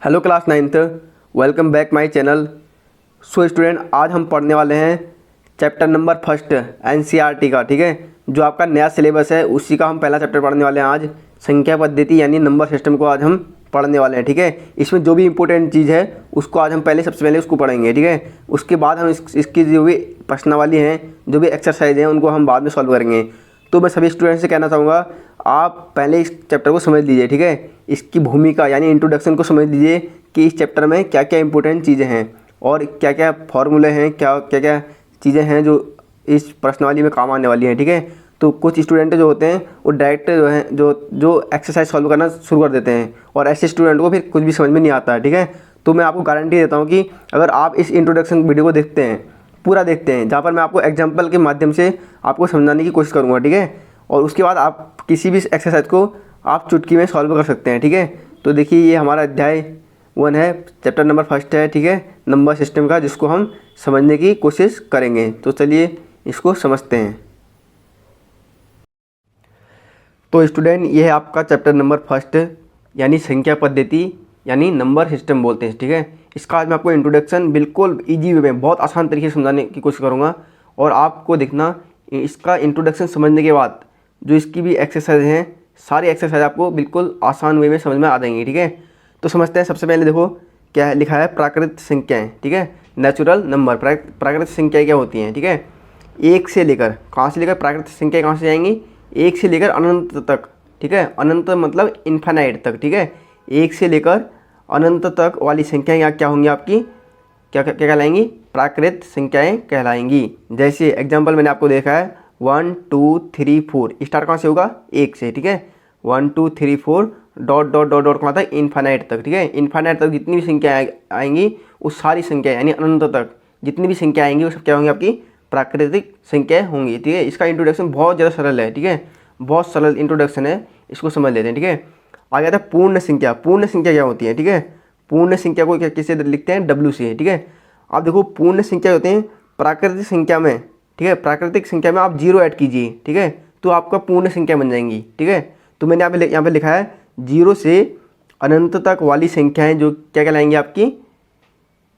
Hello class 9th, welcome back my channel. So student, आज हम पढ़ने वाले हैं चैप्टर नंबर फर्स्ट एनसीईआरटी का। ठीक है, जो आपका नया सिलेबस है उसी का हम पहला चैप्टर पढ़ने वाले हैं आज। संख्या पद्धति यानी नंबर सिस्टम को आज हम पढ़ने वाले हैं। ठीक है, इसमें जो भी इंपॉर्टेंट चीज़ है उसको आज हम सबसे पहले उसको पढ़ेंगे। ठीक है, उसके बाद हम इसकी जो भी प्रश्नावली हैं, जो भी एक्सरसाइज हैं, उनको हम बाद में सॉल्व करेंगे। तो मैं सभी स्टूडेंट से कहना चाहूँगा, आप पहले इस चैप्टर को समझ लीजिए। ठीक है, इसकी भूमिका यानी इंट्रोडक्शन को समझ लीजिए कि इस चैप्टर में क्या क्या इंपॉर्टेंट चीज़ें हैं और क्या क्या फॉर्मूले हैं, क्या क्या चीज़ें हैं जो इस प्रश्नावली में काम आने वाली हैं। ठीक है, तो कुछ स्टूडेंट जो होते हैं वो डायरेक्ट जो है जो एक्सरसाइज सॉल्व करना शुरू कर देते हैं और ऐसे स्टूडेंट को फिर कुछ भी समझ में नहीं आता है। ठीक है, तो मैं आपको गारंटी देता हूँ कि अगर आप इस इंट्रोडक्शन वीडियो को देखते हैं, पूरा देखते हैं, जहाँ पर मैं आपको एग्जाम्पल के माध्यम से आपको समझाने की कोशिश करूँगा। ठीक है, और उसके बाद आप किसी भी एक्सरसाइज को आप चुटकी में सॉल्व कर सकते हैं। ठीक है, तो देखिए ये हमारा अध्याय 1 है, चैप्टर नंबर फर्स्ट है। ठीक है, नंबर सिस्टम का, जिसको हम समझने की कोशिश करेंगे। तो चलिए इसको समझते हैं। तो स्टूडेंट, ये है आपका चैप्टर नंबर फर्स्ट यानी संख्या पद्धति यानी नंबर सिस्टम बोलते हैं। ठीक है, इसका आज मैं आपको इंट्रोडक्शन बिल्कुल ईजी वे में बहुत आसान तरीके से समझाने की कोशिश करूँगा और आपको देखना इसका इंट्रोडक्शन समझने के बाद जो इसकी भी एक्सरसाइज हैं, सारी एक्सरसाइज आपको बिल्कुल आसान वे में समझ में आ जाएंगी। ठीक है, तो समझते हैं। सबसे पहले देखो क्या लिखा है, प्राकृतिक संख्याएं। ठीक है, नेचुरल नंबर। प्राकृतिक संख्याएं क्या होती हैं? ठीक है, एक से लेकर, कहाँ से लेकर प्राकृतिक संख्याएं कहाँ से जाएंगी? एक से लेकर अनंत तक। ठीक है, अनंत मतलब इन्फानाइट तक। ठीक है, एक से लेकर अनंत तक वाली संख्याएं क्या होंगी आपकी? क्या क्या कहलाएंगी? प्राकृतिक संख्याएं कहलाएंगी। जैसे एग्जाम्पल मैंने आपको देखा है 1 2 3 4, स्टार्ट कहाँ से होगा? एक से। ठीक है, 1 2 3 4 डॉट डॉट डॉट डॉट कहाँ तक? इन्फानाइट तक। ठीक है, इन्फानाइट तक जितनी भी संख्या आएंगी वो सारी संख्या यानी अनंत तक जितनी भी संख्या आएंगी वो सब क्या होंगी? आपकी प्राकृतिक संख्याएं होंगी। ठीक है, इसका इंट्रोडक्शन बहुत ज़्यादा सरल है। ठीक है, बहुत सरल इंट्रोडक्शन है, इसको समझ लेते हैं। ठीक है, आ गया था पूर्ण संख्या। पूर्ण संख्या क्या होती है? ठीक है, पूर्ण संख्या को किससे लिखते हैं? W से। ठीक है, आप देखो पूर्ण संख्या होते हैं प्राकृतिक संख्या में। ठीक है, प्राकृतिक संख्या में आप 0 ऐड कीजिए। ठीक है, तो आपका पूर्ण संख्या बन जाएंगी। ठीक है, तो मैंने यहाँ पे लिखा है 0 से अनंत तक वाली संख्याएं जो क्या कहलाएंगी? आपकी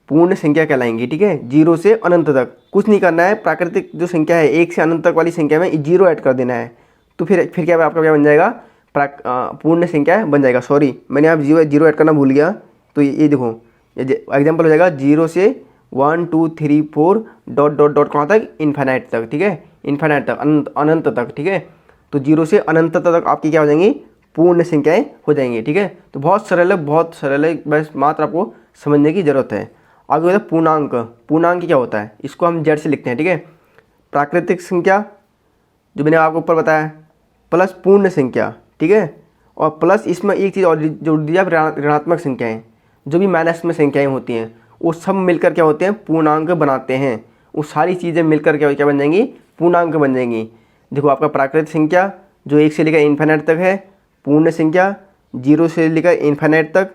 पूर्ण संख्या कहलाएंगी। ठीक है, 0 से अनंत तक कुछ नहीं करना है। प्राकृतिक जो संख्या है 1 से अनंत तक वाली संख्या में 0 ऐड कर देना है, तो फिर क्या आपका क्या बन जाएगा? पूर्ण संख्या बन जाएगा। सॉरी, मैंने यहाँ 0 ऐड करना भूल गया। तो ये देखो, ये एग्जाम्पल हो जाएगा 0 से 1 2 3 4 डॉट डॉट डॉट कहाँ तक? इन्फानाइट तक। ठीक है, इन्फानाइट तक, अनंत तक। ठीक है, तो 0 से अनंत तक आपकी क्या हो जाएंगी? पूर्ण संख्याएं हो जाएंगी। ठीक है, तो बहुत सरल है, बहुत सरल है, बस मात्र आपको समझने की ज़रूरत है। आगे होता है पूर्णांक। पूर्णांक क्या होता है? इसको हम Z से लिखते हैं। ठीक है, प्राकृतिक संख्या जो मैंने आपको ऊपर बताया प्लस पूर्ण संख्या। ठीक है, और प्लस इसमें एक चीज़ और जोड़ दी जाए, ऋणात्मक संख्याएं, जो भी माइनस में संख्याएं होती हैं वो सब मिलकर क्या होते हैं? पूर्णांक बनाते हैं। वो सारी चीज़ें मिलकर क्या बन जाएंगी? पूर्णांक बन जाएंगी। देखो आपका प्राकृतिक संख्या जो 1 से लेकर इन्फिनिट तक है, पूर्ण संख्या 0 से लेकर इन्फिनिट तक,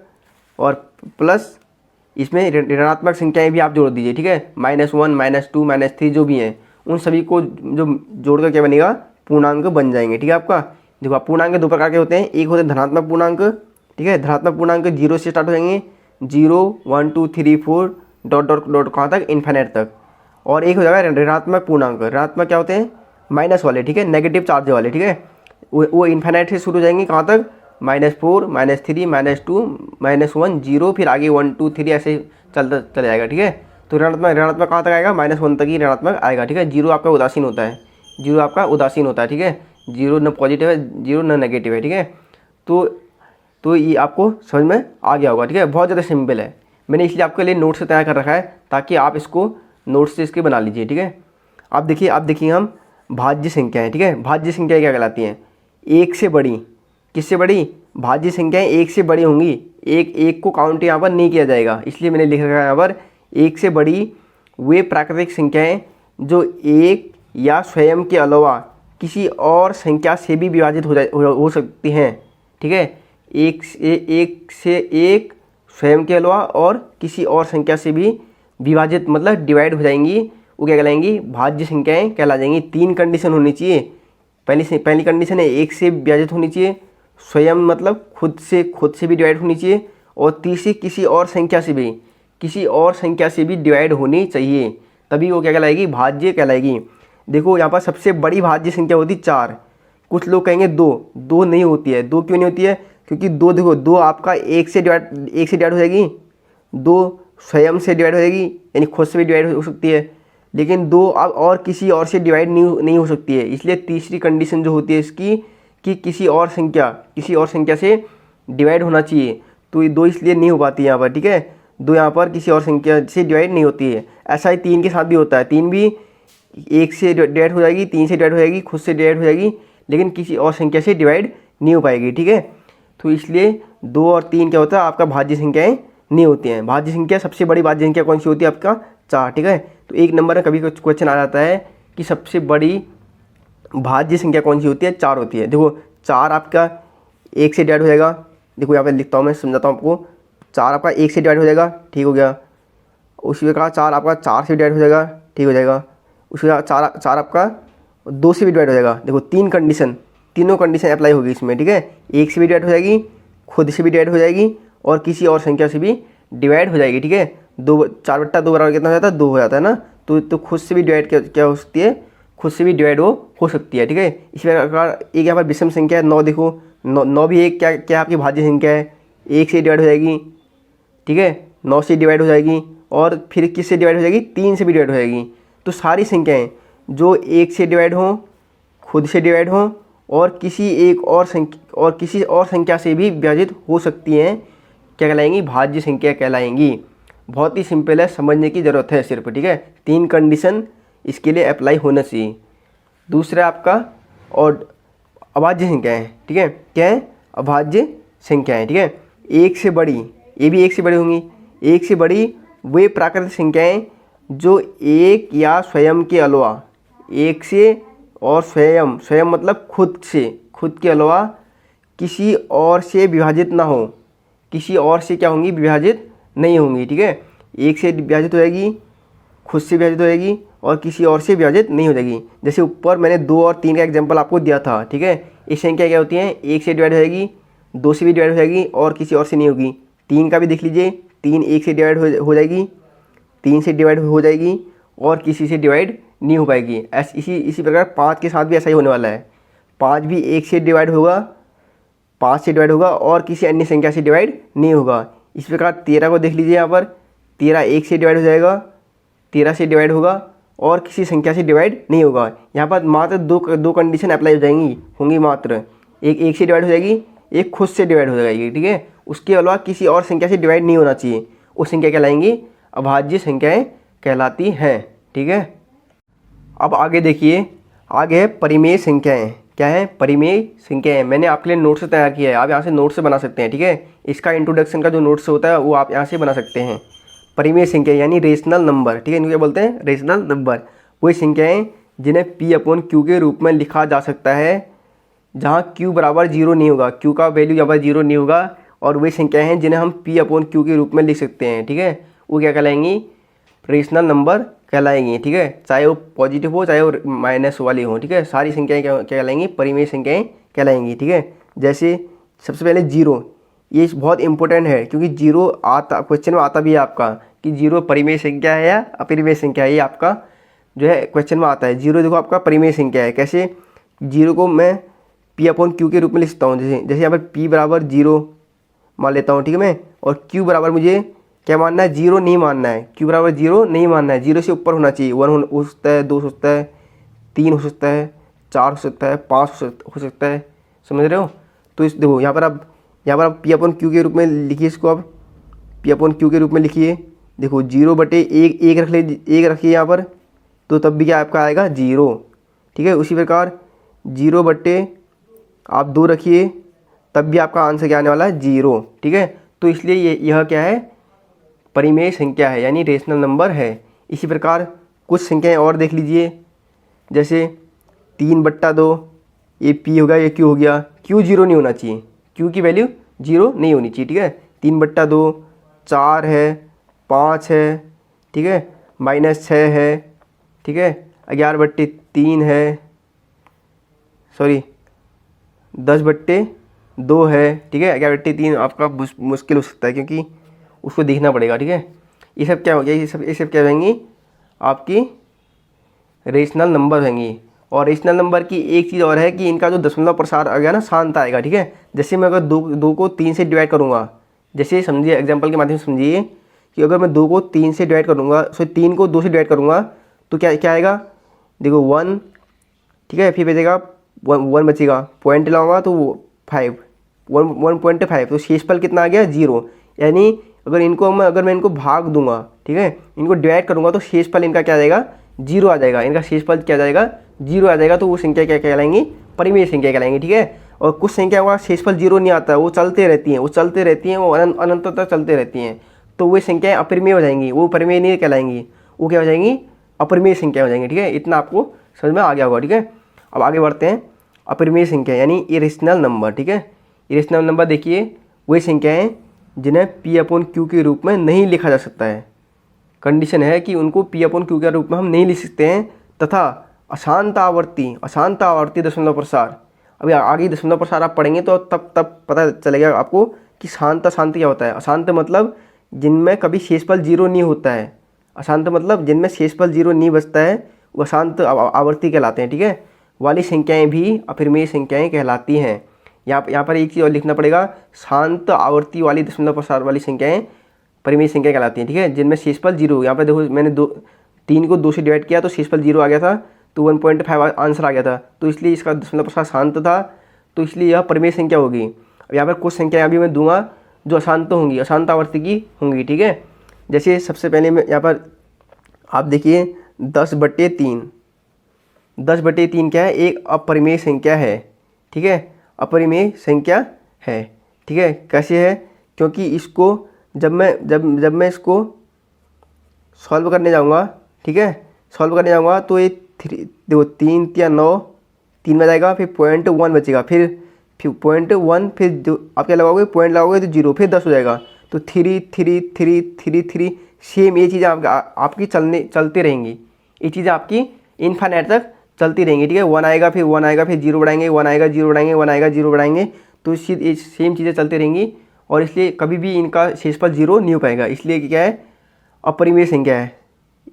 और प्लस इसमें ऋणात्मक संख्याएं भी आप जोड़ दीजिए। ठीक है, -1 -2 -3 जो भी हैं उन सभी को जो जोड़कर क्या बनेगा? पूर्णांक बन जाएंगे। ठीक है, आपका देखो आप पूर्णांक 2 प्रकार के होते हैं। एक होते हैं धनात्मक पूर्णांक। ठीक है, धनात्मक पूर्णांक 0 से स्टार्ट हो जाएंगे, 0 1 2 3 4 डॉट डॉट डॉट कहाँ तक? इन्फिनिट तक। और एक हो जाएगा ऋणात्मक पूर्णांक। ऋणात्मक क्या होते हैं? माइनस वाले। ठीक है, नेगेटिव चार्ज वाले। ठीक है, वो इन्फिनिट से शुरू हो जाएंगे कहाँ तक? -4 -3 -2 -1 0, फिर आगे 1 2 3 ऐसे चलता चला जाएगा। ठीक है, तो ऋणात्मक कहाँ तक आएगा? -1 तक ही ऋणात्मक आएगा। ठीक है, 0 आपका उदासीन होता है। 0 आपका उदासीन होता है। ठीक है, 0 न पॉजिटिव है, 0 न नेगेटिव है। ठीक है, तो ये आपको समझ में आ गया होगा। ठीक है, बहुत ज़्यादा सिंपल है। मैंने इसलिए आपके लिए नोट से तैयार कर रखा है ताकि आप इसको नोट से इसके बना लीजिए। ठीक है, आप देखिए हम भाज्य संख्याएं। ठीक है, भाज्य संख्याएं क्या कहलाती हैं? एक से बड़ी। किससे बड़ी? भाज्य संख्याएं एक से बड़ी होंगी। एक को काउंट यहाँ पर नहीं किया जाएगा, इसलिए मैंने लिख रखा है यहाँ पर एक से बड़ी वे प्राकृतिक संख्याएं जो एक या स्वयं के अलावा किसी और संख्या से भी विभाजित हो सकती हैं। ठीक है, एक से एक स्वयं के अलावा और किसी और संख्या से भी विभाजित मतलब डिवाइड हो जाएंगी, वो क्या कहलाएंगी? भाज्य संख्याएं कहला जाएंगी। 3 कंडीशन होनी चाहिए। पहली कंडीशन है एक से विभाजित होनी चाहिए, स्वयं मतलब खुद से भी डिवाइड होनी चाहिए, और तीसरी किसी और संख्या से भी डिवाइड होनी चाहिए, तभी वो क्या कहलाएगी, भाज्य कहलाएगी। देखो यहाँ पर सबसे बड़ी भाज्य संख्या होती 4। कुछ लोग कहेंगे 2 नहीं होती है। 2 क्यों नहीं होती है? क्योंकि 2 देखो 2 आपका 1 से डिवाइड हो जाएगी, 2 स्वयं से डिवाइड हो जाएगी यानी खुद से भी डिवाइड हो सकती है, लेकिन 2 अब और किसी और से डिवाइड नहीं हो सकती है। इसलिए तीसरी कंडीशन जो होती है इसकी कि किसी और संख्या से डिवाइड होना चाहिए, तो ये 2 इसलिए नहीं हो पाती यहाँ पर, ठीक है। 2 यहाँ पर किसी और संख्या से डिवाइड नहीं होती है। ऐसा ही 3 के साथ भी होता है, 3 भी 1 से डिवाइड हो जाएगी, 3 से डिवाइड हो जाएगी, खुद से डिवाइड हो जाएगी, लेकिन किसी और संख्या से डिवाइड नहीं हो पाएगी, ठीक है। तो इसलिए 2 और 3 क्या होता है, आपका भाज्य संख्याएं नहीं होती हैं। भाज्य संख्या, सबसे बड़ी भाज्य संख्या कौन सी होती है, आपका 4, ठीक है। तो एक नंबर में कभी क्वेश्चन आ जाता है कि सबसे बड़ी भाज्य संख्या कौन सी होती है, 4 होती है। देखो 4 आपका 1 से डिवाइड हो जाएगा, देखो यहाँ पे लिखता हूँ मैं, समझाता हूँ आपको। 4 आपका 1 से डिवाइड हो जाएगा, ठीक हो गया। उसी प्रकार 4 आपका 4 से डिवाइड हो जाएगा, ठीक हो जाएगा। उसी प्रकार 4 आपका 2 से भी डिवाइड हो जाएगा। देखो तीनों कंडीशन अप्लाई होगी इसमें, ठीक है। 1 से भी डिवाइड हो जाएगी, खुद से भी डिवाइड हो जाएगी, और किसी और संख्या से भी डिवाइड हो जाएगी, ठीक है। 4/2 बराबर कितना हो जाता है, 2 हो जाता है ना। तो खुद से भी डिवाइड क्या हो सकती है, खुद से भी डिवाइड हो सकती है, ठीक है। इसी प्रकार एक यहाँ पर विषम संख्या है 9, देखो 9 भी एक क्या आपकी भाज्य संख्या है, 1 से डिवाइड हो जाएगी, ठीक है। 9 से डिवाइड हो जाएगी, और फिर किस से डिवाइड हो जाएगी, 3 से भी डिवाइड हो जाएगी। तो सारी संख्याएं जो 1 से डिवाइड हों, खुद से डिवाइड हों, और किसी और संख्या से भी विभाजित हो सकती हैं, क्या कहलाएंगी, भाज्य संख्या कहलाएंगी। बहुत ही सिंपल है, समझने की ज़रूरत है सिर्फ, ठीक है। 3 कंडीशन इसके लिए अप्लाई होना चाहिए। दूसरा आपका और अभाज्य संख्याएं, ठीक है। क्या है, अभाज्य संख्याएं, ठीक है। 1 से बड़ी, ये भी 1 से बड़ी होंगी। 1 से बड़ी वे प्राकृतिक संख्याएं जो 1 या स्वयं के अलावा, 1 से और स्वयं मतलब खुद के अलावा किसी और से विभाजित ना हो, किसी और से क्या होंगी, विभाजित नहीं होंगी, ठीक है। 1 से विभाजित हो जाएगी, खुद से विभाजित हो जाएगी, और किसी और से विभाजित नहीं हो जाएगी। जैसे ऊपर मैंने 2 और 3 का एग्जांपल आपको दिया था, ठीक है। ये संख्या क्या होती हैं, 1 से डिवाइड हो जाएगी, 2 से भी डिवाइड हो जाएगी, और किसी और से नहीं होगी। 3 का भी देख लीजिए, 3 1 से डिवाइड हो जाएगी, 3 से डिवाइड हो जाएगी, और किसी से डिवाइड नहीं हो पाएगी। इसी प्रकार 5 के साथ भी ऐसा ही होने वाला है। 5 भी 1 से डिवाइड होगा, 5 से डिवाइड होगा, और किसी अन्य संख्या से डिवाइड नहीं होगा। इस प्रकार 13 को देख लीजिए, यहाँ पर 13 1 से डिवाइड हो जाएगा, 13 से डिवाइड होगा, और किसी संख्या से डिवाइड नहीं होगा। यहाँ पर मात्र दो कंडीशन अप्लाई होंगी मात्र। एक 1 से डिवाइड हो जाएगी, एक खुद से डिवाइड हो जाएगी, ठीक है। उसके अलावा किसी और संख्या से डिवाइड नहीं होना चाहिए, उस संख्या कहलाएंगी अभाज्य संख्याएं कहलाती हैं, ठीक है। अब आगे देखिए, आगे है परिमेय संख्याएं। क्या है, परिमेय संख्याएं। मैंने आपके लिए नोट्स तैयार किया है, आप यहाँ से नोट्स से बना सकते हैं, ठीक है। इसका इंट्रोडक्शन का जो नोट्स होता है वो आप यहाँ से बना सकते हैं। परिमेय संख्या यानी रेशनल नंबर, ठीक है, इनको क्या बोलते हैं, रेशनल नंबर। वही संख्याएं जिन्हें P/Q के रूप में लिखा जा सकता है, जहाँ Q बराबर 0 नहीं होगा, Q का वैल्यू यहाँ पर 0 नहीं होगा, और वही संख्याएं हैं जिन्हें हम P/Q के रूप में लिख सकते हैं, ठीक है। वो क्या कहलाएंगी, रेशनल नंबर कहलाएंगी, ठीक है। चाहे वो पॉजिटिव हो, चाहे वो माइनस वाली हो, ठीक है। सारी संख्याएं क्या कहलाएंगी, परिमेय संख्याएं कहलाएंगी, ठीक है। जैसे सबसे पहले 0, ये बहुत इंपॉर्टेंट है, क्योंकि 0 क्वेश्चन में आता भी है आपका कि 0 परिमेय संख्या है या अपरिमेय संख्या है, ये आपका जो है क्वेश्चन में आता है। 0 देखो आपका परिमेय संख्या है। कैसे, 0 को मैं P/Q के रूप में लिखता हूँ, जैसे यहाँ पर P बराबर 0 मान लेता हूँ, ठीक है मैं, और Q बराबर मुझे क्या मानना है, 0 नहीं मानना है। Q बराबर 0 नहीं मानना है, 0 से ऊपर होना चाहिए। 1 हो सकता है, 2 हो सकता है, 3 हो सकता है, 4 हो सकता है, 5 हो सकता है, समझ रहे हो। तो इस देखो यहाँ पर आप P/Q के रूप में लिखिए, इसको आप P/Q के रूप में लिखिए। देखो 0/1 रख लीजिए, 1 रखिए यहाँ पर, तो तब भी क्या आपका आएगा 0, ठीक है। उसी प्रकार 0/2 रखिए, तब भी आपका आंसर क्या आने वाला है, 0, ठीक है। तो इसलिए यह क्या है, परिमेय संख्या है, यानी रेशनल नंबर है। इसी प्रकार कुछ संख्याएं और देख लीजिए, जैसे 3/2, ये P हो गया, ये Q हो गया। Q 0 नहीं होना चाहिए, Q की वैल्यू 0 नहीं होनी चाहिए, ठीक है। 3/2, 4 है, 5 है, ठीक है, -6 है, ठीक है, 11/3 है, सॉरी 10/2 2 है, ठीक है। 11 बट्टे 3 आपका मुश्किल हो सकता है क्योंकि उसको देखना पड़ेगा, ठीक है। ये सब क्या हो गया, ये सब क्या होंगी आपकी रेशनल नंबर होंगी। और रेशनल नंबर की एक चीज़ और है कि इनका जो दशमलव प्रसार आ गया ना शांत आएगा, ठीक है। जैसे मैं अगर दो को 3 से डिवाइड करूँगा, जैसे समझिए एग्जांपल के माध्यम से समझिए कि अगर मैं 2 को 3 से डिवाइड करूँगा, 3 को 2 से डिवाइड करूँगा तो क्या क्या आएगा, देखो 1, ठीक है। फिर बचेगा 1 बचेगा, पॉइंट लाऊंगा तो 5, 1.5, तो शेषफल कितना आ गया 0। यानी अगर मैं इनको भाग दूंगा, ठीक है, इनको डिवाइड करूँगा तो शेषफल इनका क्या आ जाएगा 0 आ जाएगा। इनका शेषफल क्या आ जाएगा 0 आ जाएगा। तो वो संख्या क्या कहलाएंगी, परिमेय संख्या कहलाएंगी, ठीक है। और कुछ संख्या का शेषफल 0 नहीं आता है, वो चलते रहती हैं, वो अनंत तक चलते रहती हैं, तो वो संख्याएं अपरिमेय हो जाएंगी, वो परिमेय नहीं कहलाएंगी, वो क्या हो जाएंगी अपरिमेय संख्या हो जाएंगी, ठीक है। इतना आपको समझ में आ गया होगा, ठीक है। अब आगे बढ़ते हैं। अपरिमेय संख्या यानी इरेशनल नंबर, ठीक है। इरेशनल नंबर देखिए वही संख्याएं जिन्हें P/Q के रूप में नहीं लिखा जा सकता है। कंडीशन है कि उनको P/Q के रूप में हम नहीं लिख सकते हैं, तथा अशांत आवर्ती दशमलव प्रसार। अभी आगे दशमलव प्रसार आप पढ़ेंगे तो तब पता चलेगा आपको कि शांत क्या होता है। अशांत मतलब जिनमें कभी शेषफल 0 नहीं होता है, अशांत मतलब जिनमें शेषफल 0 नहीं बचता है, वो अशांत आवर्ती कहलाते हैं, ठीक है। वाली संख्याएं भी अपरिमेय संख्याएं कहलाती हैं। यहाँ पर एक चीज़ और लिखना पड़ेगा, शांत आवर्ती वाली दशमलव प्रसार वाली संख्याएं परिमेय संख्या कहलाती हैं, ठीक है, जिनमें शेषफल 0। यहाँ पर देखो मैंने 3 को 2 से डिवाइड किया तो शेषफल 0 आ गया था, तो 1.5 आंसर आ गया था, तो इसलिए इसका दशमलव प्रसार शांत था, तो इसलिए यह परिमेय संख्या होगी। अब यहाँ पर कुछ संख्याएं अभी मैं दूंगा जो अशांत होंगी, अशांत आवर्ती की होंगी, ठीक है। जैसे सबसे पहले मैं यहाँ पर आप देखिए 10/3, 10/3 क्या है, एक अपरिमेय संख्या है, ठीक है, अपरिमेय संख्या है, ठीक है। कैसे है, क्योंकि इसको जब मैं इसको सॉल्व करने जाऊँगा, ठीक है, सॉल्व करने जाऊँगा तो ये देखो 3 या 9, 3 में जाएगा, फिर 0.1 बचेगा, फिर 0.1, फिर जो आप क्या लगाओगे पॉइंट लगाओगे तो 0, फिर 10 हो जाएगा, तो 3 3 3 3 3 सेम ये चीज़ें आपकी चलती रहेंगी, ये चीज़ें आपकी इनफाइनाइट तक चलती रहेंगी, ठीक है। 1 आएगा, फिर 1 आएगा, फिर 0 बढ़ाएंगे, 1 आएगा 0 बढ़ाएंगे, 1 आएगा 0 बढ़ाएंगे, तो ये सेम चीज़ें चलती रहेंगी, और इसलिए कभी भी इनका शेषफल 0 नहीं हो पाएगा, इसलिए क्या है अपरिमेय संख्या है।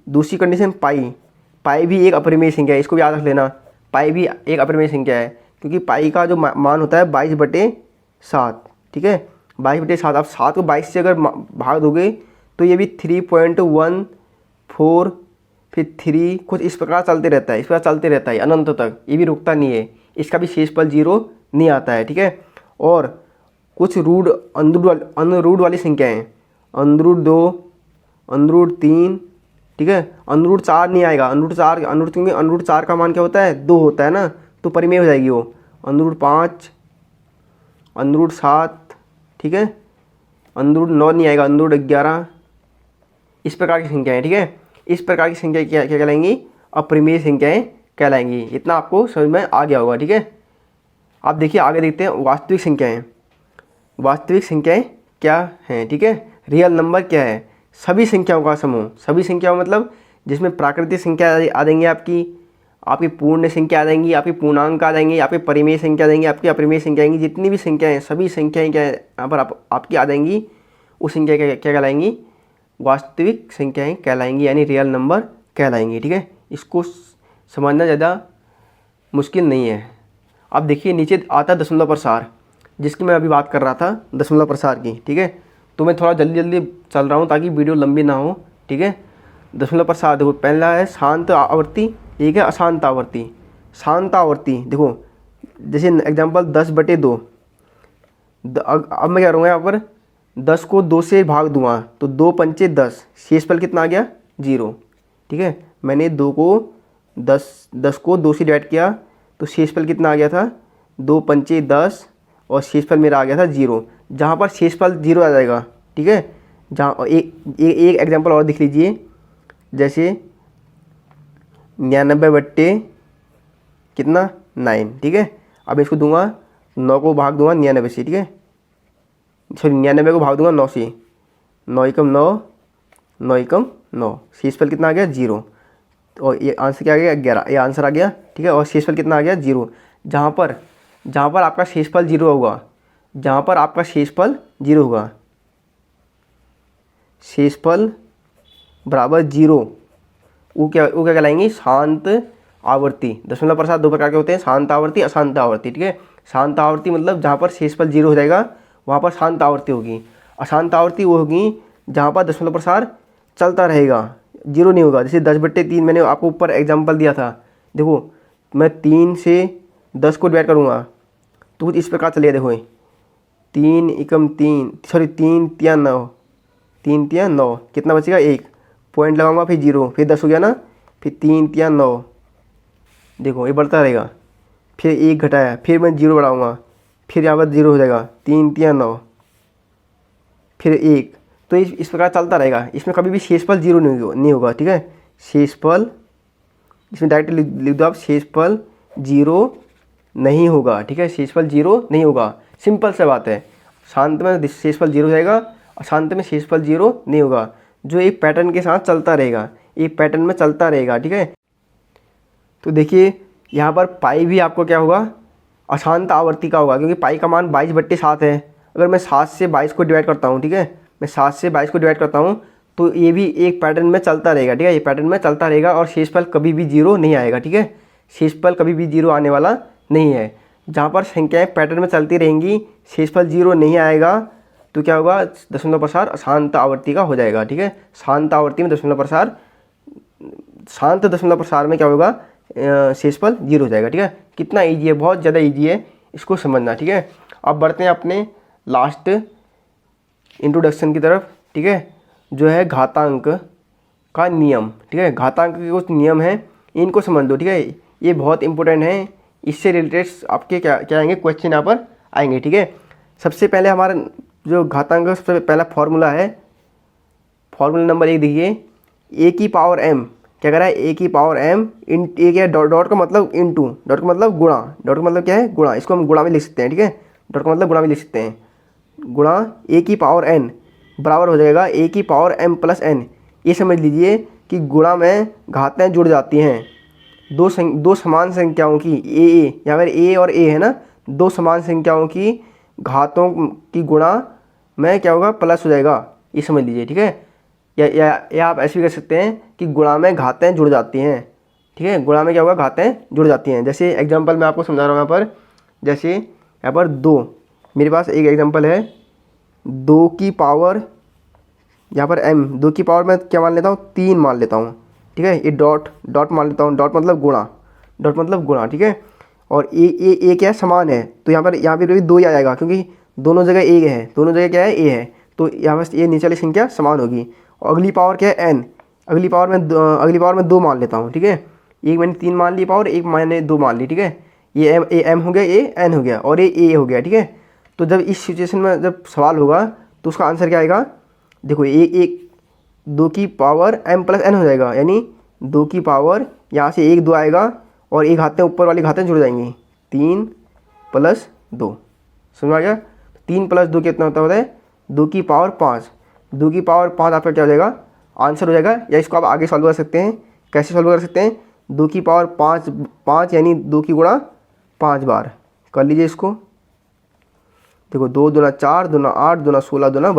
दूसरी कंडीशन पाई भी एक अपरिमेय संख्या है, इसको भी याद रख लेना, पाई भी एक अपरिमेय संख्या है, क्योंकि पाई का जो मान होता है 22/7, ठीक है, 22/7। आप 7 को 22 से अगर भाग दोगे तो ये भी 3.14, फिर 3 कुछ इस प्रकार चलते रहता है, अनंत तक, ये भी रुकता नहीं है, इसका भी शेषफल 0 नहीं आता है, ठीक है। और कुछ अनरूढ़ वाली संख्याएं, √2, √3, ठीक है, √4 नहीं आएगा, क्योंकि √4 का मान क्या होता है 2 होता है ना, तो परिमेय हो जाएगी वो, √5, √7, ठीक है, √9 नहीं आएगा, √11, इस प्रकार की संख्याएं, ठीक है। इस प्रकार की संख्या क्या कहलाएंगी, अपरिमेय संख्याएं कहलाएंगी। इतना आपको समझ में आ गया होगा, ठीक है। आप देखिए आगे देखते हैं वास्तविक संख्याएं। वास्तविक संख्याएं क्या हैं, ठीक है। रियल नंबर क्या है, सभी संख्याओं का समूह, सभी संख्याओं मतलब जिसमें प्राकृतिक संख्या आ जाएंगी, आपकी पूर्ण संख्या आ जाएंगी, आपकी पूर्णांक आ जाएंगी, आपकी परिमेय संख्या आ जाएंगी, आपकी अपरिमेय संख्या आएंगी, जितनी भी संख्याएं, सभी संख्याएं क्या यहाँ पर आपकी आ जाएंगी, उस संख्या क्या कहलाएंगी, वास्तविक संख्याएं कहलाएंगी, यानी रियल नंबर कहलाएंगी, ठीक है। इसको समझना ज़्यादा मुश्किल नहीं है। अब देखिए नीचे आता है दशमलव प्रसार, जिसकी मैं अभी बात कर रहा था, दशमलव प्रसार की, ठीक है। तो मैं थोड़ा जल्दी चल रहा हूँ ताकि वीडियो लंबी ना हो, ठीक है। दशमलव प्रसार देखो, पहला है शांत आवर्ती, एक है अशांत आवर्ती। शांत आवर्ती देखो, जैसे एग्जांपल 10/2, अब मैं क्या करूँगा यहाँ पर 10 को 2 से भाग दूंगा तो 2 पंचे 10, शेषफल कितना आ गया 0, ठीक है। मैंने 10 को 2 से डिवाइड किया तो शेषफल कितना आ गया था 2 पंचे 10, और शेषफल मेरा आ गया था 0। जहाँ पर शेषफल 0 आ जाएगा, ठीक है, जहाँ एक एग्जांपल और देख लीजिए, जैसे 99 कितना 9, ठीक है। अब इसको दूंगा 9 को भाग दूंगा 99 से, ठीक है, सॉरी 99 को भाग दूंगा 9 से, 9 एकम 9, 9 एकम 9, शेषफल कितना आ गया 0, और ये आंसर क्या आ गया 11, ये आंसर आ गया, ठीक है। और शेषफल कितना आ गया 0। जहाँ पर आपका शेषफल 0 होगा, जहाँ पर आपका शेषफल 0 होगा, शेषफल बराबर 0, वो क्या कहलाएंगी, शांत आवर्ती। दशमलव प्रसार दो प्रकार के होते हैं, शांत आवर्ती, अशांत आवर्ती, ठीक है। शांत आवर्ती मतलब जहाँ पर शेषफल 0 हो जाएगा वहाँ पर शांत आवर्ती होगी। अशांत आवर्ती वो होगी जहाँ पर दशमलव प्रसार चलता रहेगा, 0 नहीं होगा। जैसे 10/3 मैंने आपको ऊपर एग्जाम्पल दिया था, देखो मैं 3 से 10 को डिवाइड करूँगा तो कुछ इस प्रकार चलिए, देखो 3 एकम 3, सॉरी 3 तिया 9, 3 तिया 9, कितना बचेगा 1, पॉइंट लगाऊंगा फिर 0, फिर 10 हो गया ना, फिर 3 तिया 9, देखो ये बढ़ता रहेगा, फिर 1 घटाया, फिर मैं 0 बढ़ाऊँगा, फिर यहाँ पर 0 हो जाएगा, 3 तिया 9, फिर 1, तो इस प्रकार चलता रहेगा। इसमें कभी भी शेषफल 0 नहीं होगा, ठीक है। शेषफल इसमें डायरेक्ट लिख दो आप, शेषफल 0 नहीं होगा, ठीक है। शेषफल 0 नहीं होगा, सिंपल सा बात है। शांत में शेषफल 0 हो जाएगा, अशांत में शेषफल 0 नहीं होगा, जो एक पैटर्न के साथ चलता रहेगा, एक पैटर्न में चलता रहेगा, ठीक है। तो देखिए यहाँ पर पाई भी आपको क्या होगा, अशांत आवर्ती का होगा, क्योंकि पाई का मान 22/7 है। अगर मैं 7 से 22 को डिवाइड करता हूँ, ठीक है, मैं 7 से 22 को डिवाइड करता हूँ तो ये भी एक पैटर्न में चलता रहेगा, ठीक है, ये पैटर्न में चलता रहेगा और शेषफल कभी भी 0 नहीं आएगा, ठीक है। शेषफल कभी भी 0 आने वाला नहीं है। जहाँ पर संख्याएँ पैटर्न में चलती रहेंगी, शेषफल 0 नहीं आएगा, तो क्या होगा, दशमलव प्रसार अशांत आवर्ती का हो जाएगा, ठीक है। शांत आवर्ती में दशमलव प्रसार, शांत दशमलव प्रसार में क्या होगा, शेषफल 0 हो जाएगा, ठीक है। कितना ईजी है, बहुत ज़्यादा ईजी है इसको समझना, ठीक है। अब बढ़ते हैं अपने लास्ट इंट्रोडक्शन की तरफ, ठीक है, जो है घातांक का नियम, ठीक है। घातांक के कुछ नियम हैं, इनको समझ लो, ठीक है, ये बहुत इंपॉर्टेंट है। इससे रिलेटेड आपके क्या क्या आएंगे, क्वेश्चन यहाँ पर आएंगे, ठीक है। सबसे पहले हमारा जो घातांक का सबसे पहला फॉर्मूला है, फॉर्मूला नंबर 1 देखिए, ए की पावर m, क्या कह रहा है, ए की पावर m इन ए क्या, डॉट का मतलब इनटू, डॉट का मतलब गुणा, डॉट का मतलब क्या है, गुणा, इसको हम गुणा में लिख सकते हैं, ठीक है। डॉट का मतलब गुणा में लिख सकते हैं, गुणा ए की पावर n बराबर हो जाएगा ए की पावर m प्लस n। ये समझ लीजिए कि गुणा में घातें जुड़ जाती हैं, दो समान संख्याओं की, ए यहाँ पर ए और ए है ना, दो समान संख्याओं की घातों की गुणा में क्या होगा, प्लस हो जाएगा, ये समझ लीजिए, ठीक है। या आप ऐसे भी कर सकते हैं कि गुणा में घातें जुड़ जाती हैं, ठीक है, गुणा में क्या होगा, घातें जुड़ जाती हैं। जैसे एग्जांपल मैं आपको समझा रहा हूँ यहाँ पर, जैसे यहाँ पर 2, मेरे पास एक एग्जांपल है, 2 की पावर, यहाँ पर m, 2 की पावर मैं क्या मान लेता हूँ, 3 मान लेता हूँ, ठीक है। ये डॉट मान लेता हूँ, डॉट मतलब गुणा, डॉट मतलब गुणा, ठीक है। और ए क्या है, समान है, तो यहाँ पर भी 2 ही आ जाएगा, क्योंकि दोनों जगह ए है, दोनों जगह क्या है, ए है, तो यहाँ पर ये नीचे वाली संख्या समान होगी। और अगली पावर क्या है, n, अगली पावर में 2 मान लेता हूँ, ठीक है। एक मैंने 3 मान ली पावर, एक मैंने 2 मान ली, ठीक है। ये m हो गया, ये n हो गया और ये a हो गया, ठीक है। तो जब इस सिचुएशन में जब सवाल होगा तो उसका आंसर क्या आएगा, देखो ये 2 की पावर m प्लस n हो जाएगा, यानी 2 की पावर यहाँ से 1 2 आएगा और एक घातें ऊपर वाली घातें जुड़ जाएंगी, 3 + 2, समझ आ गया। 3 + 2 कितना होता है, 2 की पावर 5, 2 की पावर 5 आपका क्या हो जाएगा, आंसर हो जाएगा। या इसको आप आगे सॉल्व कर सकते हैं, कैसे सॉल्व कर सकते हैं, 2 की पावर 5 यानी 2 की गुणा 5 बार कर लीजिए इसको, देखो 2 दूना 4, दूना 8, दूना 16, दूना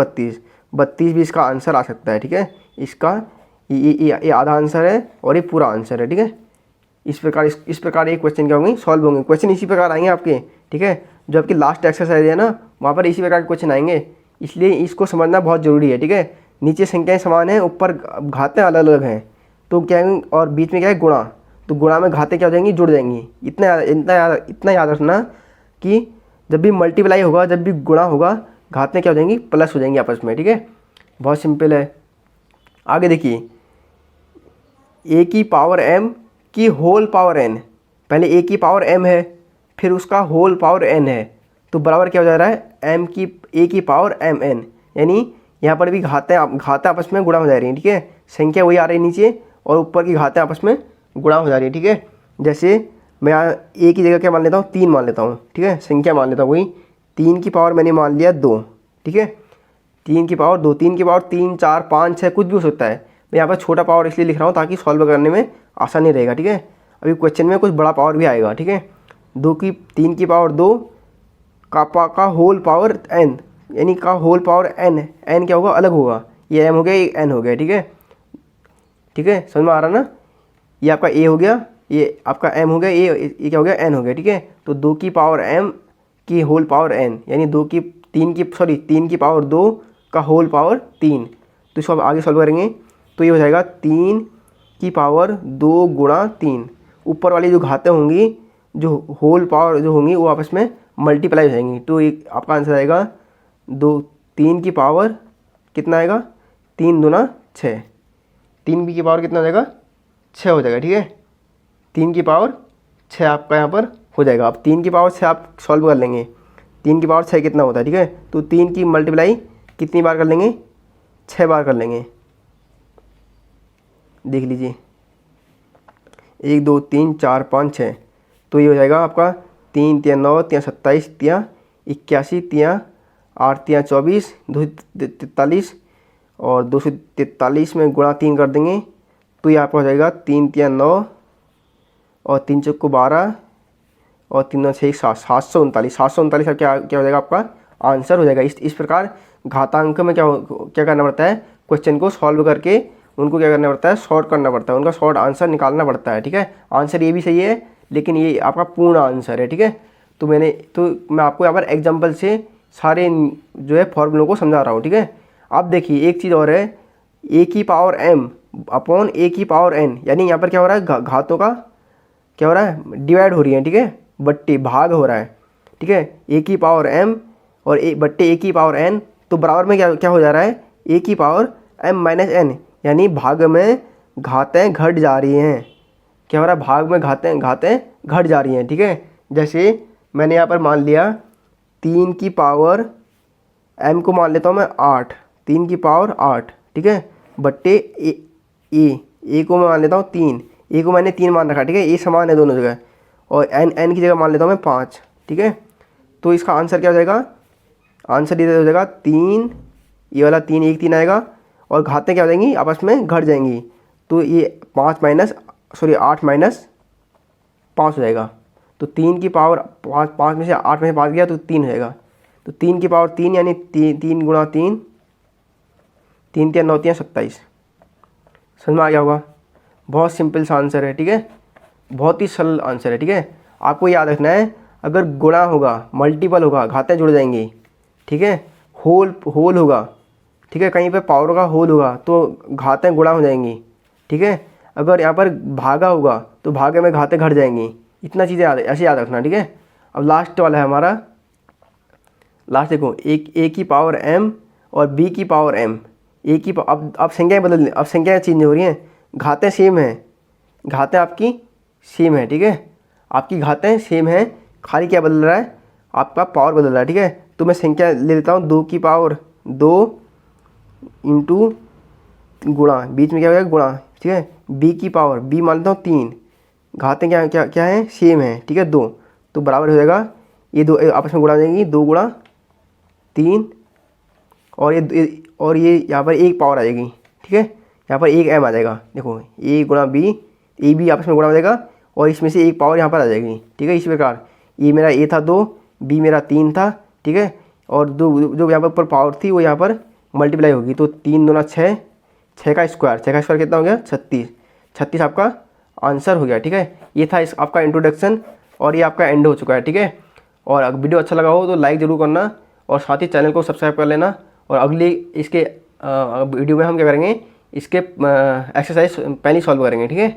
32 भी इसका आंसर आ सकता है, ठीक है। इसका ये आधा आंसर है और ये पूरा आंसर है, ठीक है। इस प्रकार ये क्वेश्चन क्या होंगे, सॉल्व होंगे। क्वेश्चन इसी प्रकार आएंगे आपके, ठीक है। जो आपकी लास्ट एक्सरसाइज है ना, वहाँ पर इसी प्रकार के क्वेश्चन आएंगे, इसलिए इसको समझना बहुत ज़रूरी है, ठीक है। नीचे संख्याएं समान हैं, ऊपर घातें अलग अलग हैं, तो क्या है, और बीच में क्या है, गुणा, तो गुणा में घातें क्या हो जाएंगी, जुड़ जाएंगी। इतना याद रखना कि जब भी मल्टीप्लाई होगा, जब भी गुणा होगा, घातें क्या हो जाएंगी, प्लस हो जाएंगी आपस में, ठीक है। बहुत सिंपल है। आगे देखिए, ए की पावर m की होल पावर n, पहले ए की पावर m है, फिर उसका होल पावर n है, तो बराबर क्या हो जा रहा है, ए की पावर mn, यानी यहाँ पर भी घातें आपस में गुणा हो जा रही हैं, ठीक है। संख्या वही आ रही है नीचे और ऊपर की घातें आपस में गुणा हो जा रही है, ठीक है। जैसे मैं यहाँ ए की जगह क्या मान लेता हूँ, 3 मान लेता हूँ, ठीक है, संख्या मान लेता हूँ वही, 3 की पावर मैंने मान लिया 2, ठीक है, 3 की पावर 2, 3 की पावर 3 4 5 6 कुछ भी हो सकता है। मैं यहाँ पर छोटा पावर इसलिए लिख रहा हूँ ताकि सॉल्व करने में आसानी रहेगा, ठीक है। अभी क्वेश्चन में कुछ बड़ा पावर भी आएगा, ठीक है। 3 की पावर 2 का होल पावर एन, यानी का होल पावर एन, एन क्या होगा अलग होगा, ये एम हो गया, ये एन हो गया, ठीक है, ठीक है, समझ में आ रहा ना। ये आपका ए हो गया, ये आपका एम हो गया, ये क्या हो गया एन हो गया, ठीक है। तो 2 की पावर एम की होल पावर एन, यानी 3 की पावर 2 का होल पावर 3। तो इसको अब आगे सॉल्व करेंगे तो ये हो जाएगा 3 की पावर 2 गुणा 3। ऊपर वाली जो घातें होंगी, जो होल पावर जो होंगी, वो आपस में मल्टीप्लाई हो जाएंगी। तो ये आपका आंसर आएगा 3 की पावर कितना आएगा, 3 दूना 6, 3 की पावर कितना हो जाएगा 6 हो जाएगा, ठीक है। 3 की पावर 6 आपका यहाँ पर हो जाएगा। अब 3 की पावर 6 आप सॉल्व कर लेंगे, 3 की पावर 6 कितना होता है, ठीक है। तो 3 की मल्टीप्लाई कितनी बार कर लेंगे, 6 बार कर लेंगे, देख लीजिए 1 2 3 4 5 6। तो ये हो जाएगा आपका 3 3 9 3 27 3 81 3 8 3 24 243 और 243 में गुणा 3 कर देंगे तो ये आपका हो जाएगा 3 3 9 और 3 चौको 12 और 3 9 6 739। 739 क्या क्या हो जाएगा आपका आंसर हो जाएगा। इस प्रकार घातांक में क्या करना पड़ता है, क्वेश्चन को सॉल्व करके उनको क्या करना पड़ता है, शॉर्ट करना पड़ता है, उनका शॉर्ट आंसर निकालना पड़ता है, ठीक है। आंसर ये भी सही है लेकिन ये आपका पूर्ण आंसर है, ठीक है। तो मैं आपको यहाँ पर एग्जाम्पल से सारे जो है फॉर्मूलों को समझा रहा हूँ, ठीक है। अब देखिए एक चीज़ और है, ए की पावर एम अपॉन ए की पावर एन, यानी यहाँ पर क्या हो रहा है, घातों का क्या हो रहा है, डिवाइड हो रही है, ठीक है, बट्टे भाग हो रहा है, ठीक है। ए की पावर एम और बट्टे ए की पावर एन, तो बराबर में क्या हो जा रहा है, ए की पावर एम माइनस एन, यानी भाग में घातें घट जा रही हैं। क्या हो रहा है, भाग में घातें घट जा रही हैं, ठीक है। जैसे मैंने यहाँ पर मान लिया 3 की पावर एम को मान लेता हूँ मैं 8, 3 की पावर 8, ठीक है, बट्टे ए को मैं मान लेता हूँ 3, ए को मैंने 3 मान रखा, ठीक है, ए समान है दोनों जगह, और एन की जगह मान लेता हूँ मैं 5, ठीक है। तो इसका आंसर क्या हो जाएगा, आंसर ये हो जाएगा 3, ये वाला 3 1 3 आएगा और घातें क्या हो जाएंगी, आपस में घट जाएंगी। तो ये 8 माइनस 5 हो जाएगा। तो 3 की पावर 5 में से 8 में से 5 गया तो 3 हो जाएगा। तो 3 की पावर 3 यानी 3 गुणा 3, 3 3 9 3 27। समझ में आ गया होगा, बहुत सिंपल सा आंसर है, ठीक है, बहुत ही सरल आंसर है, ठीक है। आपको याद रखना है, अगर गुणा होगा, मल्टीपल होगा, घातें जुड़ जाएंगी, ठीक है, होल होगा, ठीक है, कहीं पे पावर का होल होगा तो घातें गुणा हो जाएंगी, ठीक है। अगर यहाँ पर भागा होगा तो भागे में घातें घट जाएंगी। इतना चीज़ें ऐसे याद रखना, ठीक है। अब लास्ट वाला है हमारा, लास्ट देखो, ए की पावर एम और बी की पावर एम, ए की अब संख्याएँ बदल, अब संख्याएँ चेंज हो रही हैं, घातें सेम हैं, घातें आपकी सेम है, ठीक है, आपकी घातें सेम हैं, खाली क्या बदल रहा है, आपका पावर बदल रहा है, ठीक है। तो मैं संख्या ले लेता हूँ 2 की पावर 2 इंटू गुणा, बीच में क्या हो जाएगा गुणा, ठीक है, बी की पावर, बी मान लेता हूँ 3, घातें क्या क्या क्या है, सेम है, ठीक है, 2, तो बराबर हो जाएगा, ये दो आपस में गुणा हो जाएंगी, 2 गुणा 3 और ये यहाँ पर एक पावर आ जाएगी, ठीक है, यहाँ पर एक एम आ जाएगा, देखो ए गुणा बी, ए बी आपस में गुणा हो जाएगा और इसमें से एक पावर यहाँ पर आ जाएगी, ठीक है। इसी प्रकार ये मेरा ए था 2, बी मेरा 3 था, ठीक है, और जो यहाँ पर पावर थी वो यहाँ पर मल्टीप्लाई होगी, तो 3 दूना 6, 6 का स्क्वायर कितना हो गया 36 आपका आंसर हो गया, ठीक है। ये था आपका इंट्रोडक्शन और ये आपका एंड हो चुका है, ठीक है। और अगर वीडियो अच्छा लगा हो तो लाइक ज़रूर करना और साथ ही चैनल को सब्सक्राइब कर लेना। और अगली इसके वीडियो में हम क्या करेंगे, इसके एक्सरसाइज पहले सॉल्व करेंगे, ठीक है।